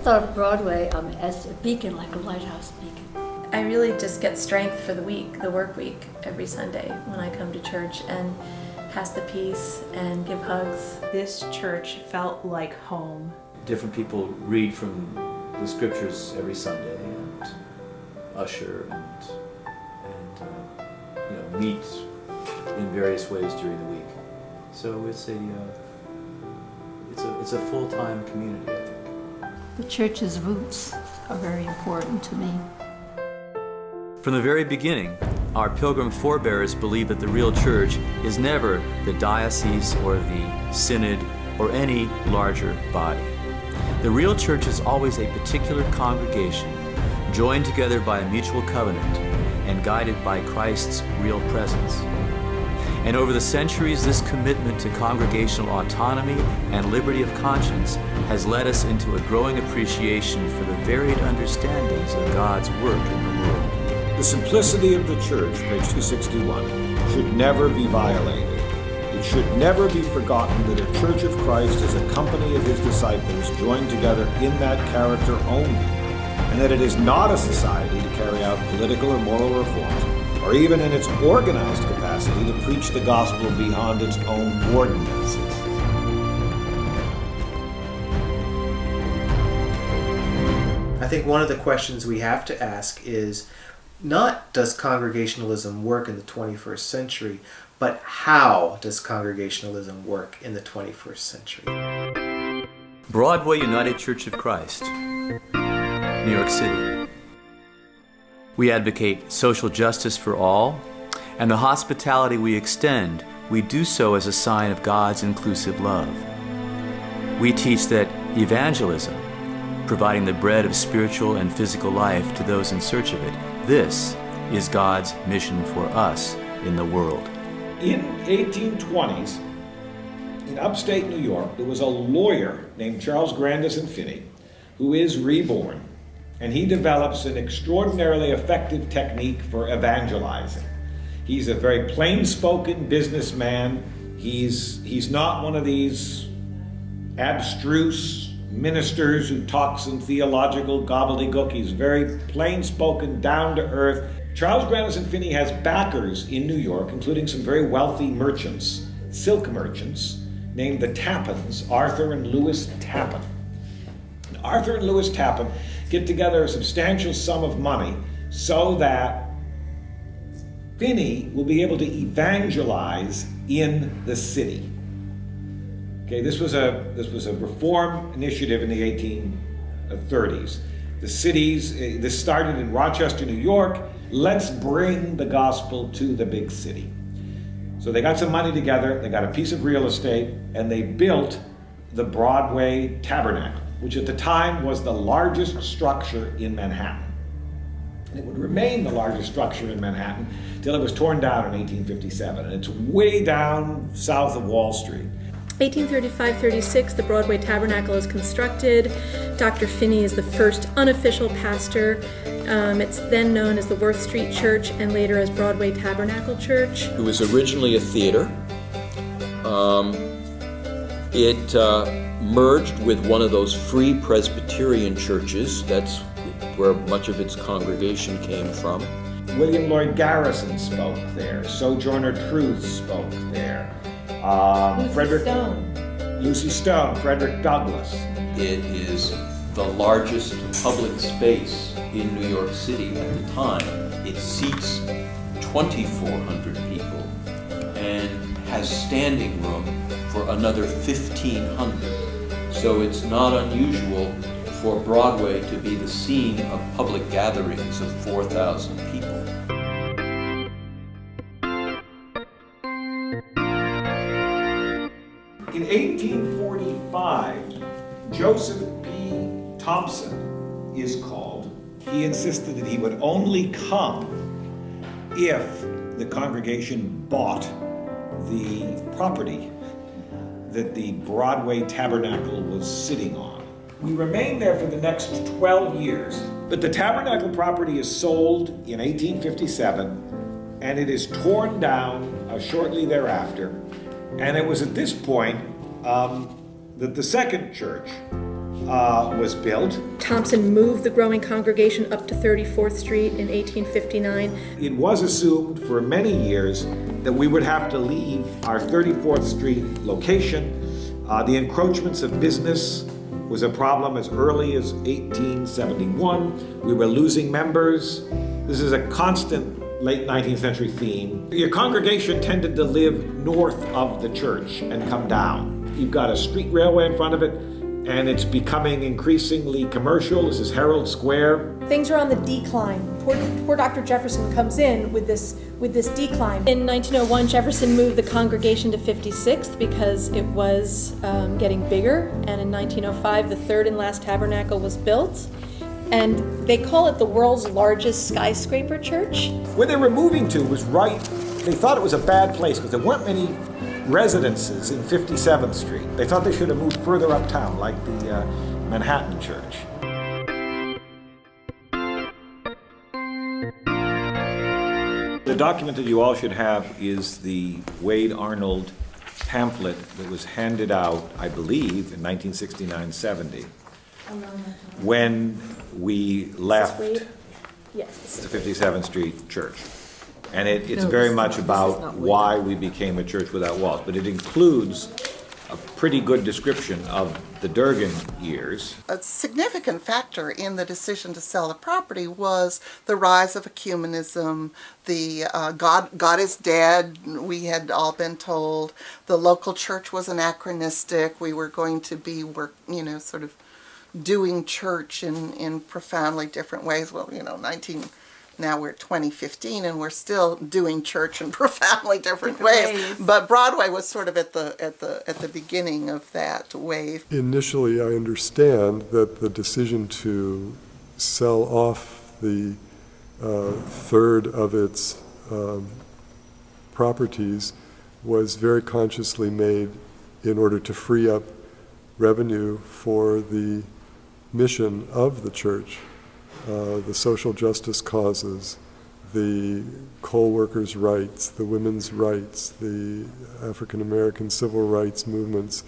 thought of Broadway as a beacon, like a lighthouse beacon. I really just get strength for the week, the work week, every Sunday when I come to church and pass the peace and give hugs. This church felt like home. Different people read from the scriptures every Sunday and usher and meet in various ways during the week. So it's a full-time community, I think. The church's roots are very important to me. From the very beginning, our Pilgrim forebears believed that the real church is never the diocese or the synod or any larger body. The real church is always a particular congregation, joined together by a mutual covenant and guided by Christ's real presence. And over the centuries, this commitment to congregational autonomy and liberty of conscience has led us into a growing appreciation for the varied understandings of God's work in the world. The simplicity of the church, page 261, should never be violated. It should never be forgotten that a church of Christ is a company of his disciples joined together in that character only, and that it is not a society to carry out political or moral reforms, or even in its organized capacity to preach the gospel beyond its own ordinances. I think one of the questions we have to ask is not does congregationalism work in the 21st century, but how does congregationalism work in the 21st century? Broadway United Church of Christ, New York City. We advocate social justice for all, and the hospitality we extend, we do so as a sign of God's inclusive love. We teach that evangelism, providing the bread of spiritual and physical life to those in search of it, this is God's mission for us in the world. In 1820s, in upstate New York, there was a lawyer named Charles Grandison Finney who is reborn, and he develops an extraordinarily effective technique for evangelizing. He's a very plain-spoken businessman. He's not one of these abstruse ministers who talks in theological gobbledygook. He's very plain-spoken, down-to-earth. Charles Grandison Finney has backers in New York, including some very wealthy merchants, silk merchants, named the Tappans, Arthur and Louis Tappan. And Arthur and Louis Tappan get together a substantial sum of money so that Finney will be able to evangelize in the city. Okay, this was a reform initiative in the 1830s. The cities, this started in Rochester, New York. Let's bring the gospel to the big city. So they got some money together, they got a piece of real estate, and they built the Broadway Tabernacle, which at the time was the largest structure in Manhattan. And it would remain the largest structure in Manhattan till it was torn down in 1857, and it's way down south of Wall Street. 1835-36, the Broadway Tabernacle is constructed. Dr. Finney is the first unofficial pastor. It's then known as the Worth Street Church and later as Broadway Tabernacle Church. It was originally a theater. It merged with one of those free Presbyterian churches. That's where much of its congregation came from. William Lloyd Garrison spoke there. Sojourner Truth spoke there. Lucy Stone, Frederick Douglass. It is the largest public space in New York City at the time. It seats 2,400 people and has standing room for another 1,500. So it's not unusual for Broadway to be the scene of public gatherings of 4,000 people. In 1845, Joseph P. Thompson is called. He insisted that he would only come if the congregation bought the property that the Broadway Tabernacle was sitting on. We remained there for the next 12 years, but the Tabernacle property is sold in 1857, and it is torn down shortly thereafter. And it was at this point that the second church was built. Thompson moved the growing congregation up to 34th Street in 1859. It was assumed for many years that we would have to leave our 34th Street location. The encroachments of business was a problem as early as 1871. We were losing members. This is a constant late 19th century theme. Your congregation tended to live north of the church and come down. You've got a street railway in front of it, and it's becoming increasingly commercial. This is Herald Square. Things are on the decline. Poor Dr. Jefferson comes in with this decline. In 1901, Jefferson moved the congregation to 56th because it was getting bigger, and in 1905, the third and last tabernacle was built. And they call it the world's largest skyscraper church. Where they were moving to was right, they thought it was a bad place because there weren't many residences in 57th Street. They thought they should have moved further uptown, like the Manhattan Church. The document that you all should have is the Wade Arnold pamphlet that was handed out, I believe, in 1969-70, when we left the Yes. 57th Street Church. And it's very much about why we became a church without walls. But it includes a pretty good description of the Durgan years. A significant factor in the decision to sell the property was the rise of ecumenism, the God is dead, we had all been told. The local church was anachronistic. We were going to be, sort of doing church in profoundly different ways. Well, now we're 2015 and we're still doing church in profoundly different ways. But Broadway was sort of at the beginning of that wave. Initially, I understand that the decision to sell off the third of its properties was very consciously made in order to free up revenue for the mission of the church, the social justice causes, the coal workers' rights, the women's rights, the African American civil rights movements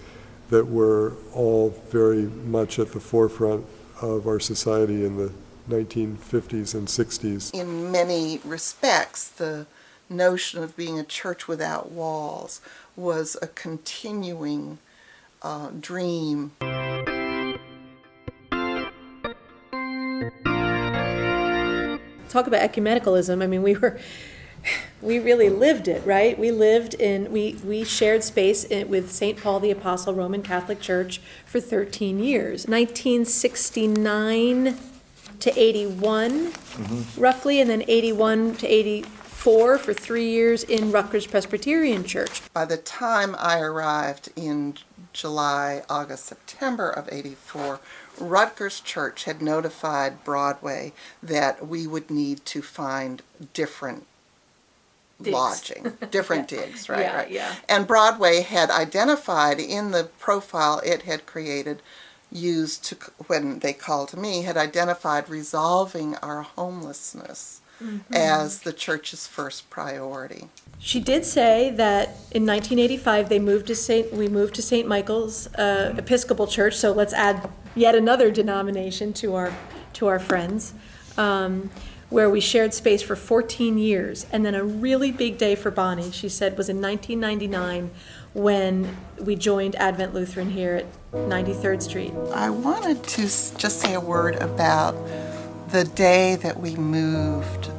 that were all very much at the forefront of our society in the 1950s and 60s. In many respects, the notion of being a church without walls was a continuing dream. Talk about ecumenicalism. I mean, we really lived it, right? We shared space with St. Paul the Apostle Roman Catholic Church for 13 years, 1969 to 81, roughly, and then 81 to 84 for 3 years in Rutgers Presbyterian Church. By the time I arrived in July, August, September of 84, Rutgers Church had notified Broadway that we would need to find different lodging, different digs, right? Yeah. And Broadway had identified in the profile it had created, when they called me, had identified resolving our homelessness as the church's first priority. She did say that in 1985 we moved to St. Michael's Episcopal Church. So let's add yet another denomination to our friends, where we shared space for 14 years. And then a really big day for Bonnie, she said, was in 1999 when we joined Advent Lutheran here at 93rd Street. I wanted to just say a word about the day that we moved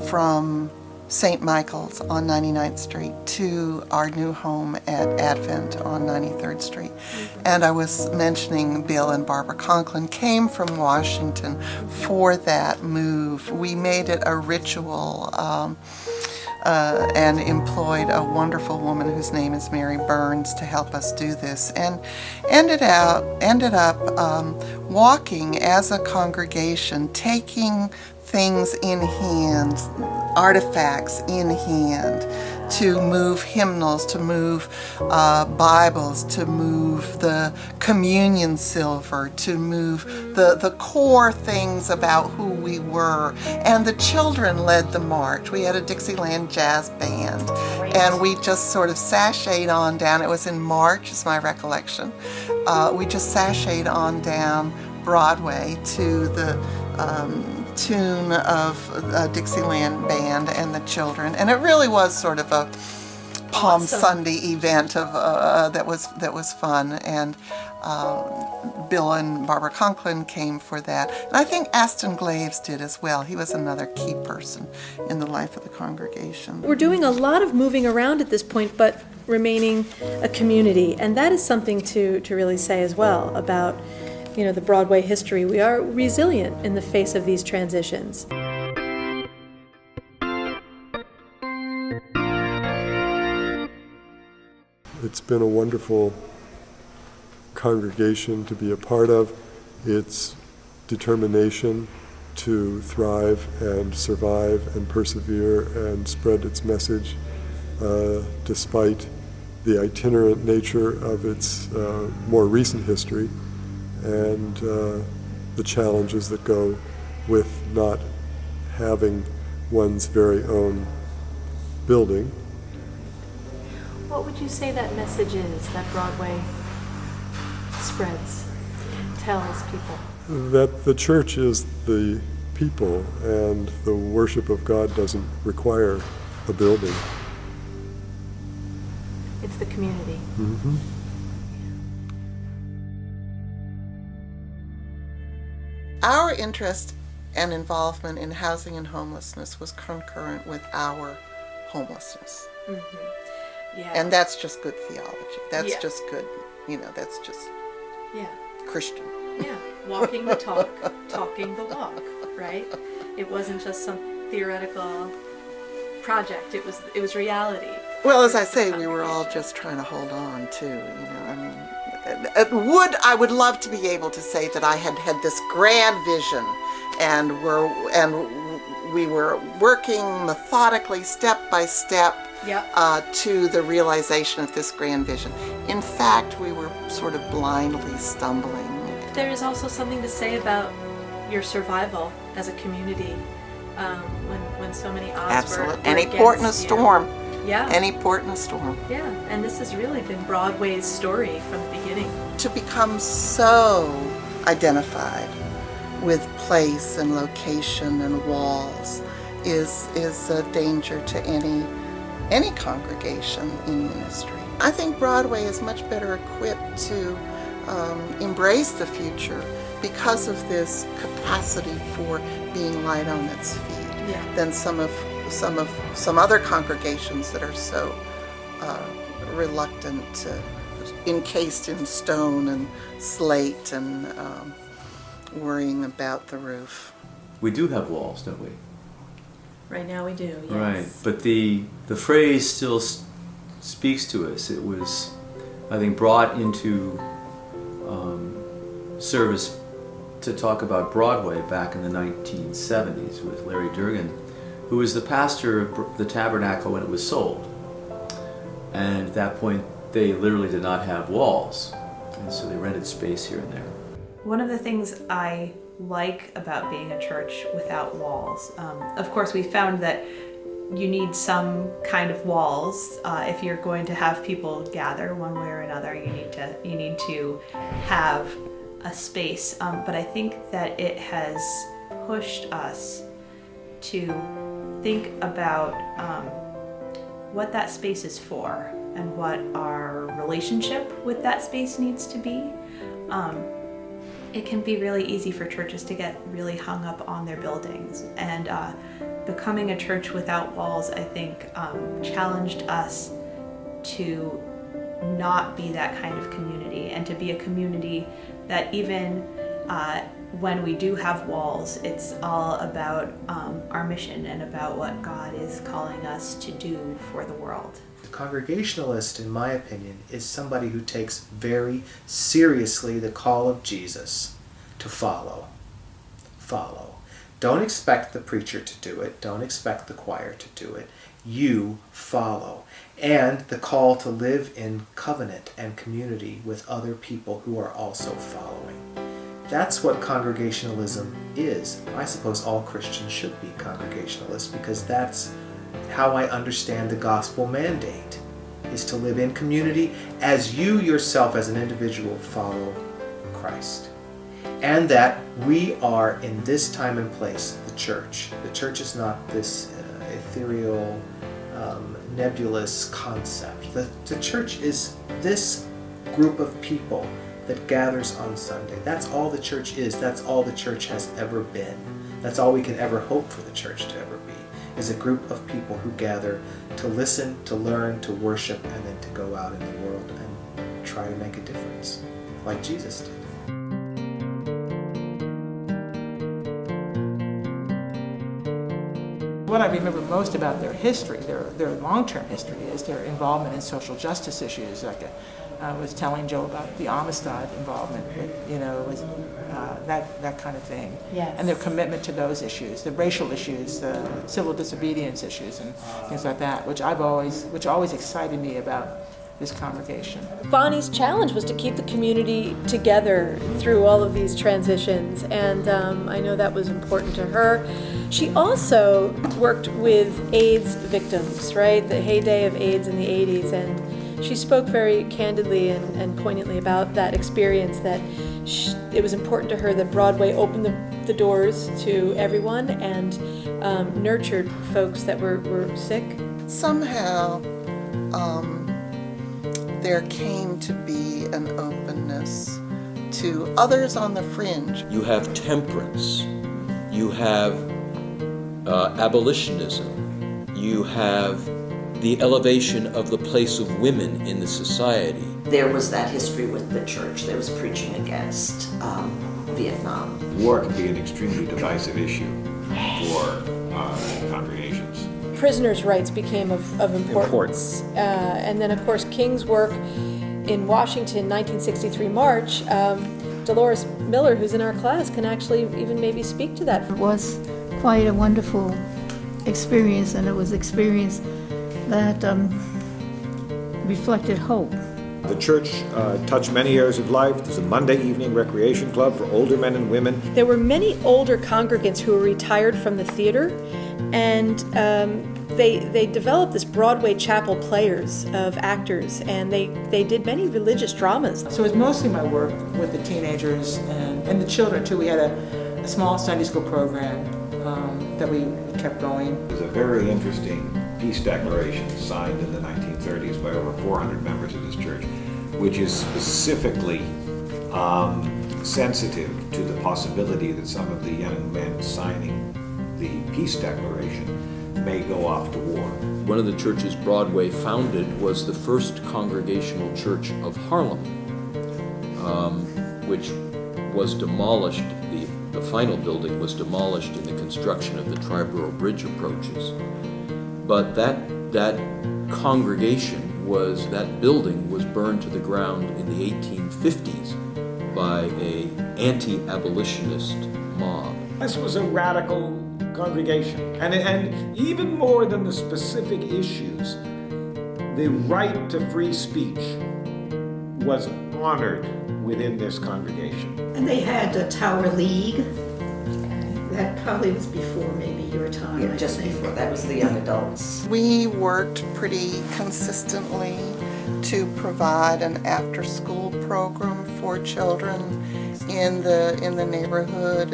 from St. Michael's on 99th Street to our new home at Advent on 93rd Street. And I was mentioning Bill and Barbara Conklin came from Washington for that move. We made it a ritual and employed a wonderful woman whose name is Mary Burns to help us do this, and ended up walking as a congregation, taking things in hand, artifacts in hand, to move hymnals, to move Bibles, to move the communion silver, to move the core things about who we were. And the children led the march. We had a Dixieland jazz band. And we just sort of sashayed on down. It was in March, is my recollection. We just sashayed on down Broadway to the tune of Dixieland Band and the children. And it really was sort of a Palm Sunday event that was fun. And Bill and Barbara Conklin came for that. And I think Aston Glaves did as well. He was another key person in the life of the congregation. We're doing a lot of moving around at this point, but remaining a community. And that is something to really say as well about, the Broadway history. We are resilient in the face of these transitions. It's been a wonderful congregation to be a part of. Its determination to thrive and survive and persevere and spread its message despite the itinerant nature of its more recent history and the challenges that go with not having one's very own building. What would you say that message is that Broadway spreads, tells people? That the church is the people and the worship of God doesn't require a building. It's the community. Mm-hmm. Our interest and involvement in housing and homelessness was concurrent with our homelessness. Mm-hmm. Yeah. And that's just good theology. That's Yeah. just good, that's just Yeah. Christian. Yeah. Walking the talk, talking the walk, right? It wasn't just some theoretical project. It was reality. Well, as I say, we were all just trying to hold on too, I would love to be able to say that I had this grand vision and we were working methodically, step by step, Yep. to the realization of this grand vision. In fact, we were sort of blindly stumbling. There is also something to say about your survival as a community when so many odds Absolutely. were Any against port in a you. storm. Yeah. Any port in a storm. Yeah, and this has really been Broadway's story from the beginning. To become so identified with place and location and walls is a danger to any congregation in ministry. I think Broadway is much better equipped to embrace the future because of this capacity for being light on its feet than some other congregations that are so reluctant to, encased in stone and slate and worrying about the roof. We do have walls, don't we? Right now we do, yes. Right, but the phrase still speaks to us. It was, I think, brought into service to talk about Broadway back in the 1970s with Larry Durgan, who was the pastor of the Tabernacle when it was sold. And at that point, they literally did not have walls, and so they rented space here and there. One of the things I like about being a church without walls, of course we found that you need some kind of walls if you're going to have people gather one way or another. You need to have a space, but I think that it has pushed us to think about what that space is for and what our relationship with that space needs to be. It can be really easy for churches to get really hung up on their buildings, and becoming a church without walls, I think, challenged us to not be that kind of community, and to be a community that even when we do have walls, it's all about our mission and about what God is calling us to do for the world. The Congregationalist, in my opinion, is somebody who takes very seriously the call of Jesus to follow. Follow. Don't expect the preacher to do it. Don't expect the choir to do it. You follow. And the call to live in covenant and community with other people who are also following. That's what Congregationalism is. I suppose all Christians should be Congregationalists because that's how I understand the gospel mandate is to live in community as you yourself as an individual follow Christ. And that we are in this time and place, the church. The church is not this ethereal, nebulous concept. The church is this group of people that gathers on Sunday. That's all the church is. That's all the church has ever been. That's all we can ever hope for the church to ever be, is a group of people who gather to listen, to learn, to worship, and then to go out in the world and try to make a difference, like Jesus did. What I remember most about their history, their long-term history, is their involvement in social justice issues. Like I was telling Joe about the Amistad involvement, was that kind of thing. Yes. And their commitment to those issues, the racial issues, the civil disobedience issues, and things like that, which always excited me about this congregation. Bonnie's challenge was to keep the community together through all of these transitions, and I know that was important to her. She also worked with AIDS victims, right? The heyday of AIDS in the 80s, and she spoke very candidly and poignantly about that experience, that it was important to her that Broadway opened the doors to everyone and nurtured folks that were sick. Somehow, there came to be an openness to others on the fringe. You have temperance, you have abolitionism, you have the elevation of the place of women in the society. There was that history with the church. There was preaching against Vietnam. War can be an extremely divisive issue for congregations. Prisoners' rights became of importance. And then, of course, King's work in Washington, 1963 March. Dolores Miller, who's in our class, can actually even maybe speak to that. It was quite a wonderful experience, and it was experience that reflected hope. The church touched many areas of life. There's a Monday evening recreation club for older men and women. There were many older congregants who were retired from the theater, and they developed this Broadway chapel players of actors, and they did many religious dramas. So it was mostly my work with the teenagers and the children too. We had a small Sunday school program that we kept going. There's a very interesting peace declaration signed in the 1930s by over 400 members of this church, which is specifically sensitive to the possibility that some of the young men signing the peace declaration may go off to war. One of the churches Broadway founded was the first Congregational Church of Harlem, which was demolished. The final building was demolished in the construction of the Triborough Bridge approaches. But that congregation that building was burned to the ground in the 1850s by an anti-abolitionist mob. This was a radical congregation. And even more than the specific issues, the right to free speech was honored within this congregation. And they had the Tower League. That probably was before maybe your time. Yeah, just before. That was the young adults. We worked pretty consistently to provide an after-school program for children in the neighborhood.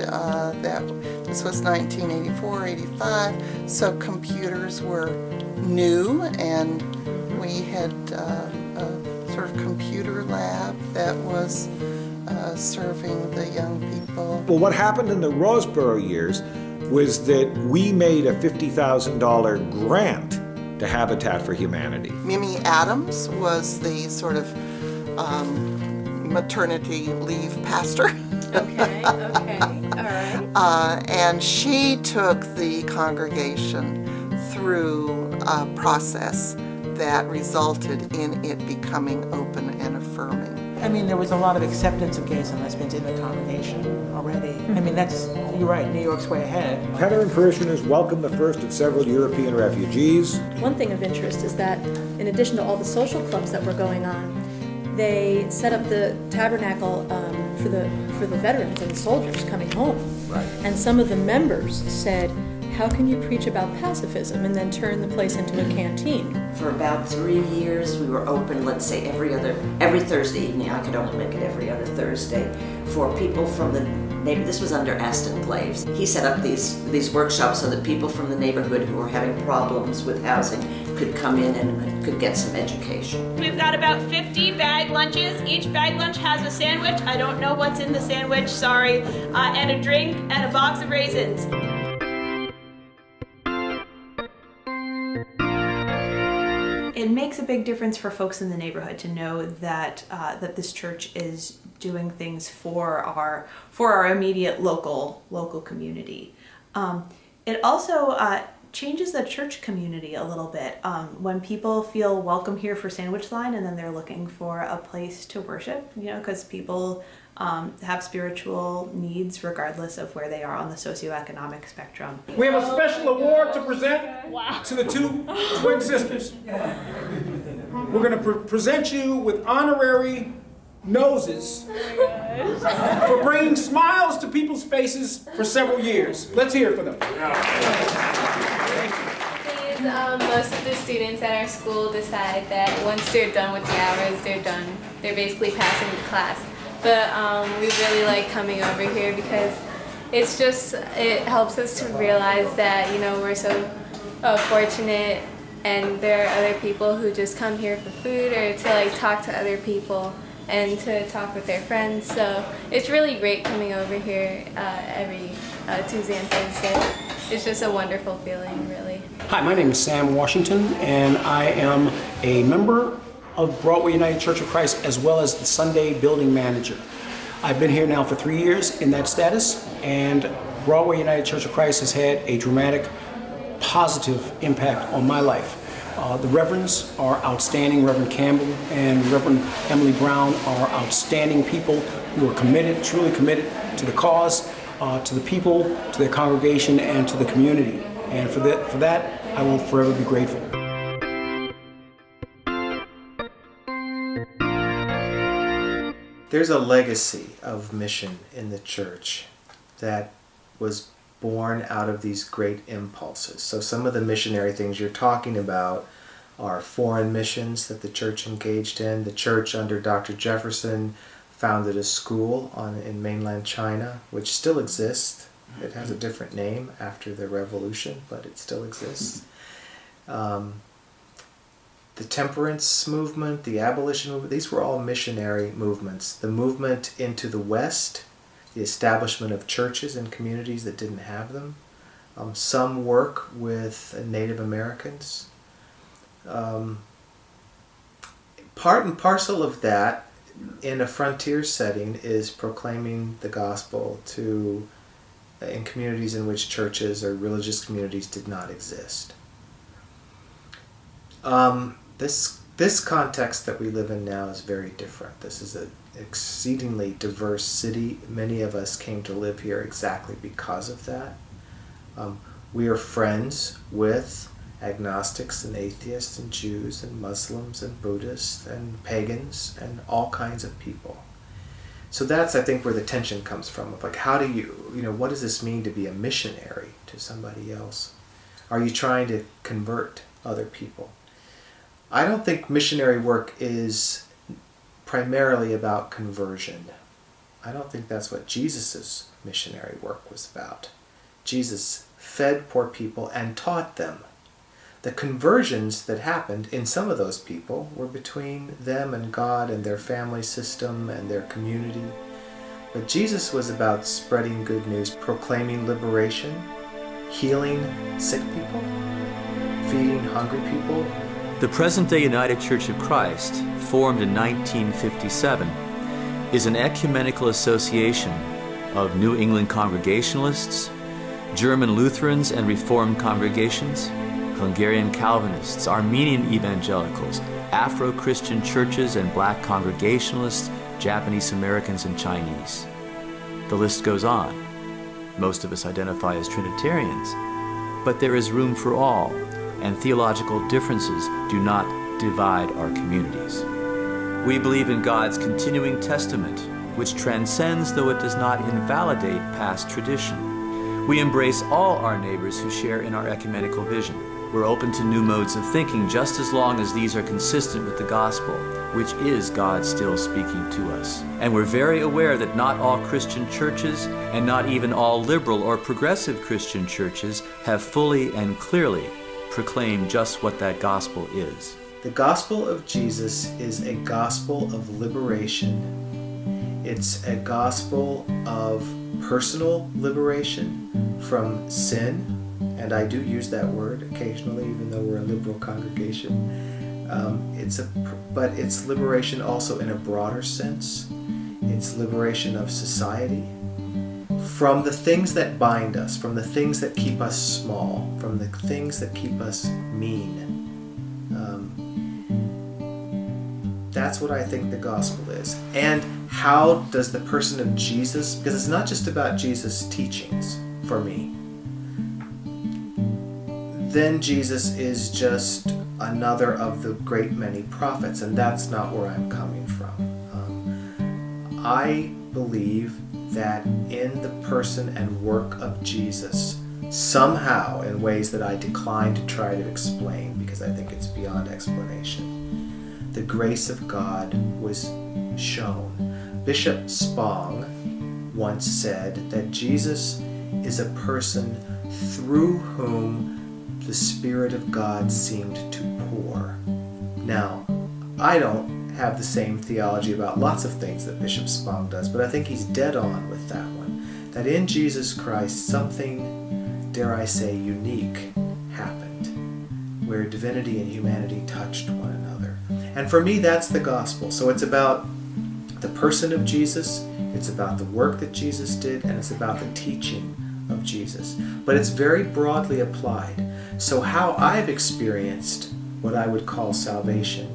This was 1984-85, so computers were new, and we had a sort of computer lab that was serving the young people. Well, what happened in the Roseboro years was that we made a $50,000 grant to Habitat for Humanity. Mimi Adams was the sort of maternity leave pastor. Okay, all right. And she took the congregation through a process that resulted in it becoming open and affirming. I mean, there was a lot of acceptance of gays and lesbians in the congregation already. I mean, you're right, New York's way ahead. Heather and parishioners welcomed the first of several European refugees. One thing of interest is that in addition to all the social clubs that were going on, they set up the tabernacle for the veterans and the soldiers coming home. Right. And some of the members said how can you preach about pacifism and then turn the place into a canteen? For about 3 years, we were open, let's say every Thursday evening. I could only make it every other Thursday for people from the neighborhood. This was under Aston Claves. He set up these workshops so that people from the neighborhood who were having problems with housing could come in and could get some education. We've got about 50 bag lunches. Each bag lunch has a sandwich. I don't know what's in the sandwich, sorry. And a drink and a box of raisins. It makes a big difference for folks in the neighborhood to know that that this church is doing things for our immediate local community. It also changes the church community a little bit. When people feel welcome here for Sandwich Line and then they're looking for a place to worship, because people have spiritual needs regardless of where they are on the socioeconomic spectrum. We have a special award to present to the two twin sisters. We're going to present you with honorary noses for bringing smiles to people's faces for several years. Let's hear it for them. Most of the students at our school decide that once they're done with the hours, they're done. They're basically passing the class. But we really like coming over here because it helps us to realize that, we're so fortunate, and there are other people who just come here for food or to talk to other people and to talk with their friends. So it's really great coming over here every Tuesday and Thursday. It's just a wonderful feeling, really. Hi, my name is Sam Washington, and I am a member of Broadway United Church of Christ, as well as the Sunday building manager. I've been here now for 3 years in that status, and Broadway United Church of Christ has had a dramatic, positive impact on my life. The Reverends are outstanding. Reverend Campbell and Reverend Emily Brown are outstanding people who are committed, truly committed to the cause, to the people, to their congregation, and to the community. And for that, I will forever be grateful. There's a legacy of mission in the church that was born out of these great impulses. So some of the missionary things you're talking about are foreign missions that the church engaged in. The church under Dr. Jefferson founded a school in mainland China, which still exists. It has a different name after the revolution, but it still exists. The temperance movement, the abolition movement, these were all missionary movements. The movement into the West, the establishment of churches in communities that didn't have them. Some work with Native Americans. Part and parcel of that in a frontier setting is proclaiming the gospel in communities in which churches or religious communities did not exist. This context that we live in now is very different. This is an exceedingly diverse city. Many of us came to live here exactly because of that. We are friends with agnostics and atheists and Jews and Muslims and Buddhists and pagans and all kinds of people. So that's, I think, where the tension comes from. Of how do what does this mean to be a missionary to somebody else? Are you trying to convert other people? I don't think missionary work is primarily about conversion. I don't think that's what Jesus' missionary work was about. Jesus fed poor people and taught them. The conversions that happened in some of those people were between them and God and their family system and their community. But Jesus was about spreading good news, proclaiming liberation, healing sick people, feeding hungry people. The present-day United Church of Christ, formed in 1957, is an ecumenical association of New England Congregationalists, German Lutherans and Reformed congregations, Hungarian Calvinists, Armenian evangelicals, Afro-Christian churches and Black Congregationalists, Japanese Americans, and Chinese. The list goes on. Most of us identify as Trinitarians, but there is room for all, and theological differences do not divide our communities. We believe in God's continuing testament, which transcends though it does not invalidate past tradition. We embrace all our neighbors who share in our ecumenical vision. We're open to new modes of thinking just as long as these are consistent with the gospel, which is God still speaking to us. And we're very aware that not all Christian churches, and not even all liberal or progressive Christian churches, have fully and clearly proclaimed just what that gospel is. The gospel of Jesus is a gospel of liberation. It's a gospel of personal liberation from sin, and I do use that word occasionally, even though we're a liberal congregation. But it's liberation also in a broader sense. It's liberation of society from the things that bind us, from the things that keep us small, from the things that keep us mean. That's what I think the gospel is. And how does the person of Jesus, because it's not just about Jesus' teachings for me, then Jesus is just another of the great many prophets, and that's not where I'm coming from. I believe that in the person and work of Jesus, somehow, in ways that I decline to try to explain because I think it's beyond explanation, the grace of God was shown. Bishop Spong once said that Jesus is a person through whom the Spirit of God seemed to pour. Now, I don't have the same theology about lots of things that Bishop Spong does, but I think he's dead on with that one. That in Jesus Christ, something, dare I say, unique happened, where divinity and humanity touched one another. And for me, that's the gospel. So it's about the person of Jesus, it's about the work that Jesus did, and it's about the teaching of Jesus. But it's very broadly applied. So how I've experienced what I would call salvation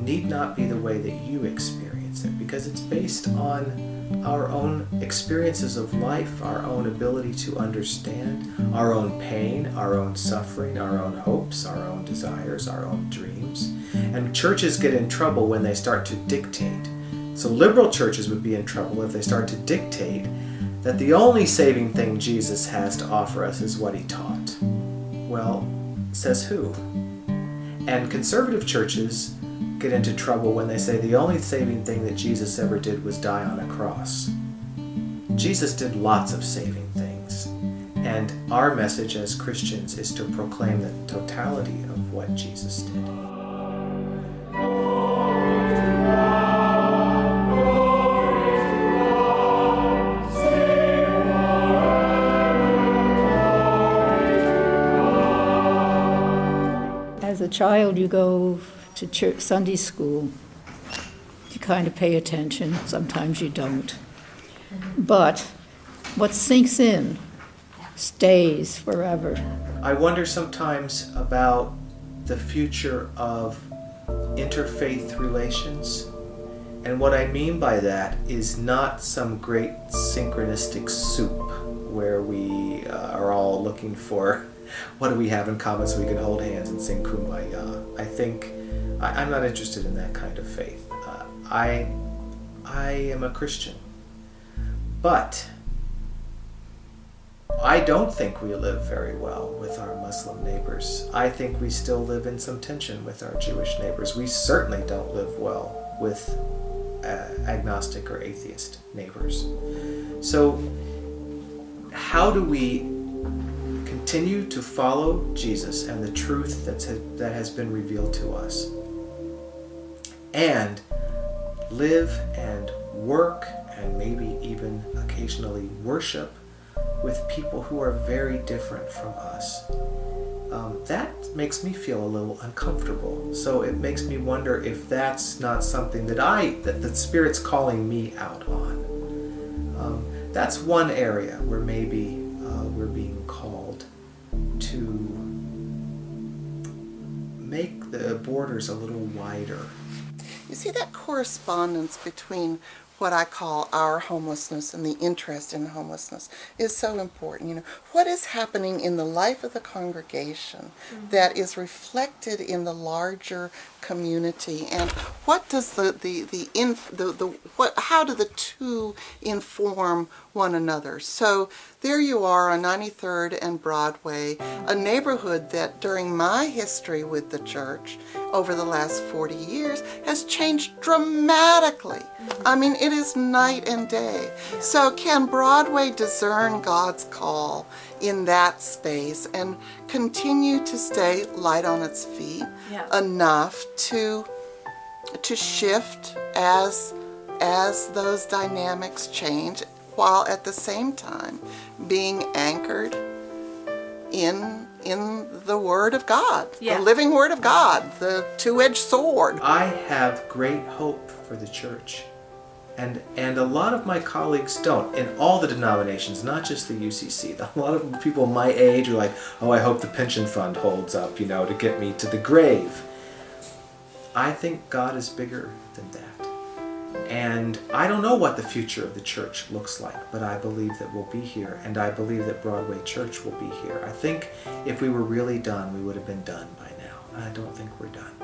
need not be the way that you experience it, because it's based on our own experiences of life, our own ability to understand, our own pain, our own suffering, our own hopes, our own desires, our own dreams. And churches get in trouble when they start to dictate. So liberal churches would be in trouble if they start to dictate that the only saving thing Jesus has to offer us is what he taught. Well, says who? And conservative churches get into trouble when they say the only saving thing that Jesus ever did was die on a cross. Jesus did lots of saving things. And our message as Christians is to proclaim the totality of what Jesus did. As a child, you go to church, Sunday school. You kind of pay attention. Sometimes you don't. But what sinks in stays forever. I wonder sometimes about the future of interfaith relations. And what I mean by that is not some great synchronistic soup where we are all looking for what do we have in common so we can hold hands and sing Kumbaya. I think I'm not interested in that kind of faith. I am a Christian. But I don't think we live very well with our Muslim neighbors. I think we still live in some tension with our Jewish neighbors. We certainly don't live well with agnostic or atheist neighbors. So how do we continue to follow Jesus and the truth that has been revealed to us, and live and work and maybe even occasionally worship with people who are very different from us? That makes me feel a little uncomfortable. So it makes me wonder if that's not something that the Spirit's calling me out on. That's one area where maybe we're being called to make the borders a little wider. You see that correspondence between what I call our homelessness and the interest in homelessness is so important. You know, what is happening in the life of the congregation that is reflected in the larger community, and what does how do the two inform one another? So there you are on 93rd and Broadway, a neighborhood that during my history with the church over the last 40 years has changed dramatically. I mean, it is night and day. So can Broadway discern God's call in that space and continue to stay light on its feet enough to shift as those dynamics change, while at the same time being anchored in the Word of God, the living Word of God, the two-edged sword. I have great hope for the church. And a lot of my colleagues don't, in all the denominations, not just the UCC. A lot of people my age are like, oh, I hope the pension fund holds up, you know, to get me to the grave. I think God is bigger than that. And I don't know what the future of the church looks like, but I believe that we'll be here, and I believe that Broadway Church will be here. I think if we were really done, we would have been done by now. I don't think we're done.